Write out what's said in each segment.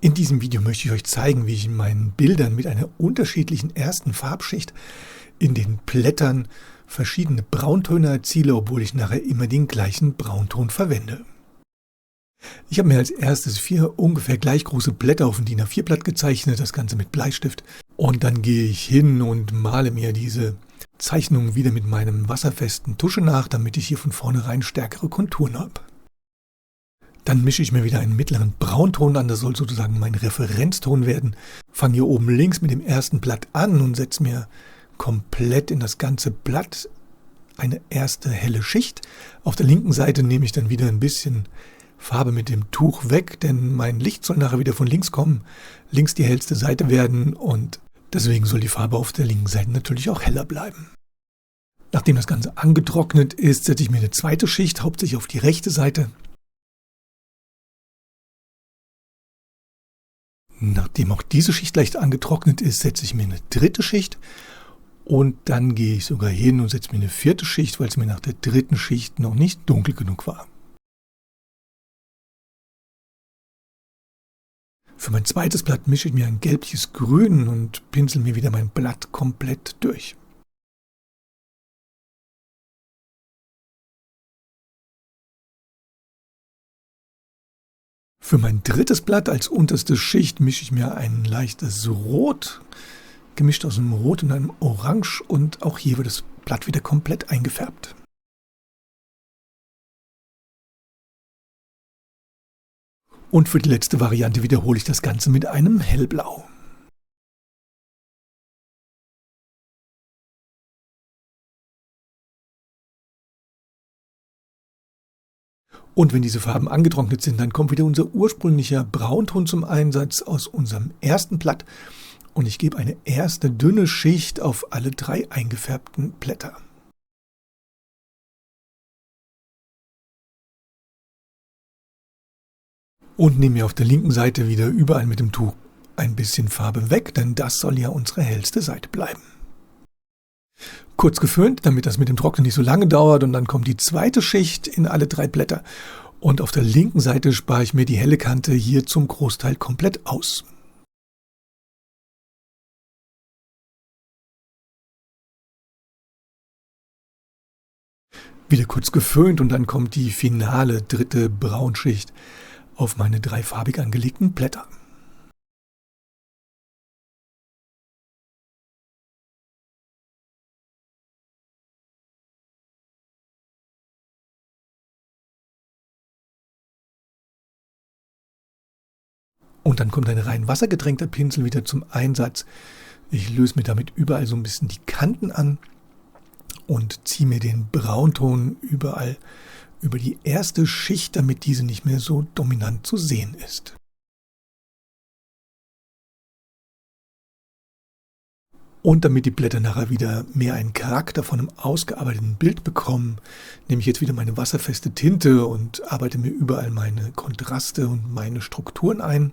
In diesem Video möchte ich euch zeigen, wie ich in meinen Bildern mit einer unterschiedlichen ersten Farbschicht in den Blättern verschiedene Brauntöne erziele, obwohl ich nachher immer den gleichen Braunton verwende. Ich habe mir als erstes 4 ungefähr gleich große Blätter auf ein DIN A4-Blatt gezeichnet, das Ganze mit Bleistift. Und dann gehe ich hin und male mir diese Zeichnung wieder mit meinem wasserfesten Tusche nach, damit ich hier von vornherein stärkere Konturen habe. Dann mische ich mir wieder einen mittleren Braunton an, das soll sozusagen mein Referenzton werden. Fange hier oben links mit dem ersten Blatt an und setze mir komplett in das ganze Blatt eine erste helle Schicht. Auf der linken Seite nehme ich dann wieder ein bisschen Farbe mit dem Tuch weg, denn mein Licht soll nachher wieder von links kommen, links die hellste Seite werden und deswegen soll die Farbe auf der linken Seite natürlich auch heller bleiben. Nachdem das Ganze angetrocknet ist, setze ich mir eine zweite Schicht, hauptsächlich auf die rechte Seite. Nachdem auch diese Schicht leicht angetrocknet ist, setze ich mir eine dritte Schicht und dann gehe ich sogar hin und setze mir eine vierte Schicht, weil es mir nach der dritten Schicht noch nicht dunkel genug war. Für mein zweites Blatt mische ich mir ein gelbliches Grün und pinsel mir wieder mein Blatt komplett durch. Für mein drittes Blatt als unterste Schicht mische ich mir ein leichtes Rot, gemischt aus einem Rot und einem Orange und auch hier wird das Blatt wieder komplett eingefärbt. Und für die letzte Variante wiederhole ich das Ganze mit einem Hellblau. Und wenn diese Farben angetrocknet sind, dann kommt wieder unser ursprünglicher Braunton zum Einsatz aus unserem ersten Blatt. Und ich gebe eine erste dünne Schicht auf alle 3 eingefärbten Blätter. Und nehme mir auf der linken Seite wieder überall mit dem Tuch ein bisschen Farbe weg, denn das soll ja unsere hellste Seite bleiben. Kurz geföhnt, damit das mit dem Trocknen nicht so lange dauert und dann kommt die zweite Schicht in alle 3 Blätter. Und auf der linken Seite spare ich mir die helle Kante hier zum Großteil komplett aus. Wieder kurz geföhnt und dann kommt die finale dritte Braunschicht auf meine 3 farbig angelegten Blätter. Und dann kommt ein rein wassergetränkter Pinsel wieder zum Einsatz. Ich löse mir damit überall so ein bisschen die Kanten an und ziehe mir den Braunton überall über die erste Schicht, damit diese nicht mehr so dominant zu sehen ist. Und damit die Blätter nachher wieder mehr einen Charakter von einem ausgearbeiteten Bild bekommen, nehme ich jetzt wieder meine wasserfeste Tinte und arbeite mir überall meine Kontraste und meine Strukturen ein.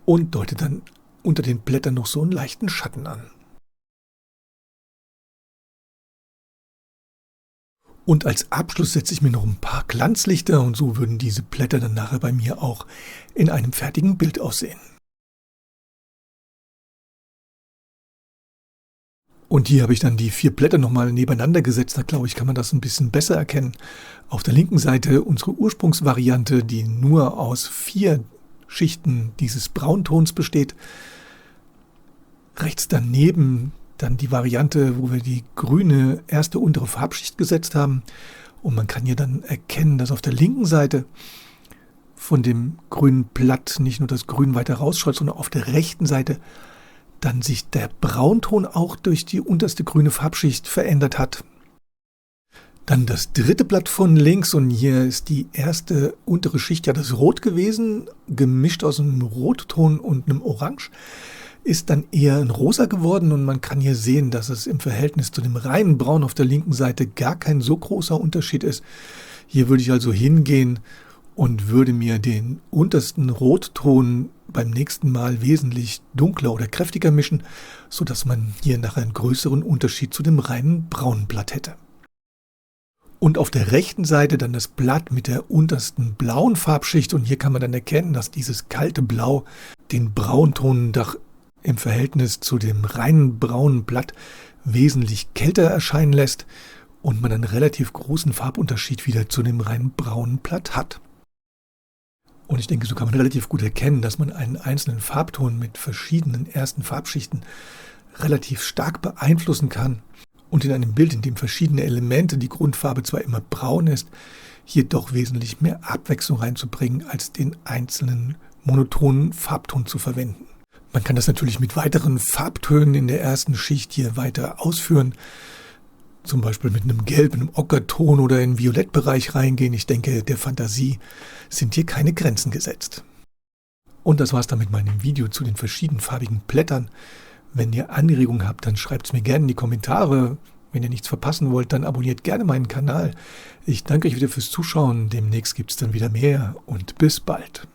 Und deute dann unter den Blättern noch so einen leichten Schatten an. Und als Abschluss setze ich mir noch ein paar Glanzlichter und so würden diese Blätter dann nachher bei mir auch in einem fertigen Bild aussehen. Und hier habe ich dann die 4 Blätter nochmal nebeneinander gesetzt, da glaube ich, kann man das ein bisschen besser erkennen. Auf der linken Seite unsere Ursprungsvariante, die nur aus 4 Schichten dieses Brauntons besteht. Rechts daneben dann die Variante, wo wir die grüne erste untere Farbschicht gesetzt haben. Und man kann hier dann erkennen, dass auf der linken Seite von dem grünen Blatt nicht nur das Grün weiter rausschaut, sondern auf der rechten Seite dann sich der Braunton auch durch die unterste grüne Farbschicht verändert hat. Dann das dritte Blatt von links und hier ist die erste untere Schicht ja das Rot gewesen, gemischt aus einem Rotton und einem Orange, ist dann eher ein Rosa geworden und man kann hier sehen, dass es im Verhältnis zu dem reinen Braun auf der linken Seite gar kein so großer Unterschied ist. Hier würde ich also hingehen und würde mir den untersten Rotton beim nächsten Mal wesentlich dunkler oder kräftiger mischen, sodass man hier nachher einen größeren Unterschied zu dem reinen braunen Blatt hätte. Und auf der rechten Seite dann das Blatt mit der untersten blauen Farbschicht. Und hier kann man dann erkennen, dass dieses kalte Blau den Braunton doch im Verhältnis zu dem reinen braunen Blatt wesentlich kälter erscheinen lässt und man einen relativ großen Farbunterschied wieder zu dem reinen braunen Blatt hat. Und ich denke, so kann man relativ gut erkennen, dass man einen einzelnen Farbton mit verschiedenen ersten Farbschichten relativ stark beeinflussen kann. Und in einem Bild, in dem verschiedene Elemente, die Grundfarbe zwar immer braun ist, hier doch wesentlich mehr Abwechslung reinzubringen, als den einzelnen monotonen Farbton zu verwenden. Man kann das natürlich mit weiteren Farbtönen in der ersten Schicht hier weiter ausführen, zum Beispiel mit einem Gelb, einem Ockerton oder in den Violettbereich reingehen. Ich denke, der Fantasie sind hier keine Grenzen gesetzt. Und das war's dann mit meinem Video zu den verschiedenfarbigen Blättern. Wenn ihr Anregungen habt, dann schreibt es mir gerne in die Kommentare. Wenn ihr nichts verpassen wollt, dann abonniert gerne meinen Kanal. Ich danke euch wieder fürs Zuschauen. Demnächst gibt es dann wieder mehr und bis bald.